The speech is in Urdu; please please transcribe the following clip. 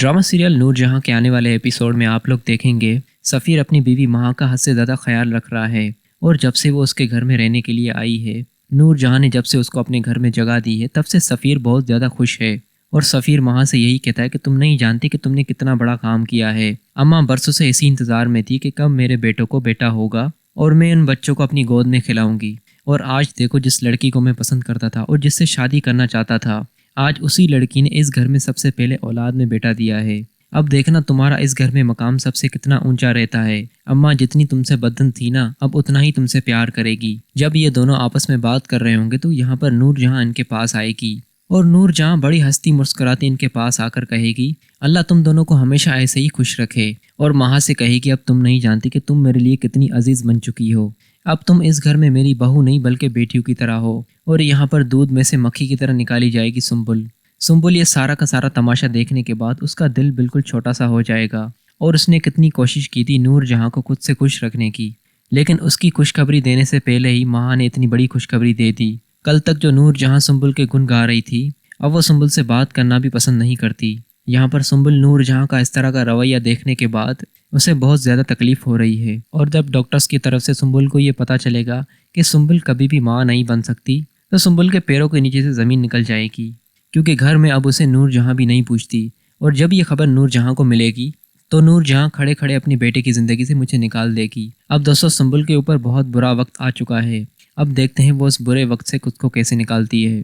ڈرامہ سیریل نور جہاں کے آنے والے ایپیسوڈ میں آپ لوگ دیکھیں گے سفیر اپنی بیوی مہا کا حد سے زیادہ خیال رکھ رہا ہے، اور جب سے وہ اس کے گھر میں رہنے کے لیے آئی ہے، نور جہاں نے جب سے اس کو اپنے گھر میں جگہ دی ہے، تب سے سفیر بہت زیادہ خوش ہے۔ اور سفیر مہا سے یہی کہتا ہے کہ تم نہیں جانتی کہ تم نے کتنا بڑا کام کیا ہے۔ اماں برسوں سے اسی انتظار میں تھی کہ کب میرے بیٹوں کو بیٹا ہوگا اور میں ان بچوں کو اپنی گود میں کھلاؤں گی۔ اور آج دیکھو، جس لڑکی کو میں پسند کرتا تھا اور جس سے شادی کرنا چاہتا تھا، آج اسی لڑکی نے اس گھر میں سب سے پہلے اولاد میں بیٹا دیا ہے۔ اب دیکھنا تمہارا اس گھر میں مقام سب سے کتنا اونچا رہتا ہے۔ اماں جتنی تم سے بدن تھی نا، اب اتنا ہی تم سے پیار کرے گی۔ جب یہ دونوں آپس میں بات کر رہے ہوں گے تو یہاں پر نور جہاں ان کے پاس آئے گی، اور نور جہاں بڑی ہستی مسکراتی ان کے پاس آ کر کہے گی، اللہ تم دونوں کو ہمیشہ ایسے ہی خوش رکھے۔ اور مہا سے کہے گی، اب تم نہیں جانتی کہ تم میرے لیے کتنی عزیز بن چکی ہو۔ اب تم اس گھر میں میری بہو نہیں بلکہ بیٹیوں کی طرح ہو۔ اور یہاں پر دودھ میں سے مکھی کی طرح نکالی جائے گی سنبل۔ سنبل یہ سارا کا سارا تماشا دیکھنے کے بعد اس کا دل بالکل چھوٹا سا ہو جائے گا، اور اس نے کتنی کوشش کی تھی نور جہاں کو خود سے خوش رکھنے کی، لیکن اس کی خوشخبری دینے سے پہلے ہی مہا نے اتنی بڑی خوشخبری دے دی۔ کل تک جو نور جہاں سنبل کے گن گا رہی تھی، اب وہ سنبل سے بات کرنا بھی پسند نہیں کرتی۔ یہاں پر سنبل نور جہاں کا اس طرح کا رویہ دیکھنے کے بعد اسے بہت زیادہ تکلیف ہو رہی ہے، اور جب ڈاکٹرز کی طرف سے سنبل کو یہ پتہ چلے گا کہ سنبل کبھی بھی ماں نہیں بن سکتی، تو سنبل کے پیروں کے نیچے سے زمین نکل جائے گی، کیونکہ گھر میں اب اسے نور جہاں بھی نہیں پوچھتی۔ اور جب یہ خبر نور جہاں کو ملے گی تو نور جہاں کھڑے کھڑے اپنی بیٹے کی زندگی سے مجھے نکال دے گی۔ اب دوستوں، سنبل کے اوپر بہت برا وقت آ چکا ہے، اب دیکھتے ہیں وہ اس برے وقت سے خود کو کیسے نکالتی ہے۔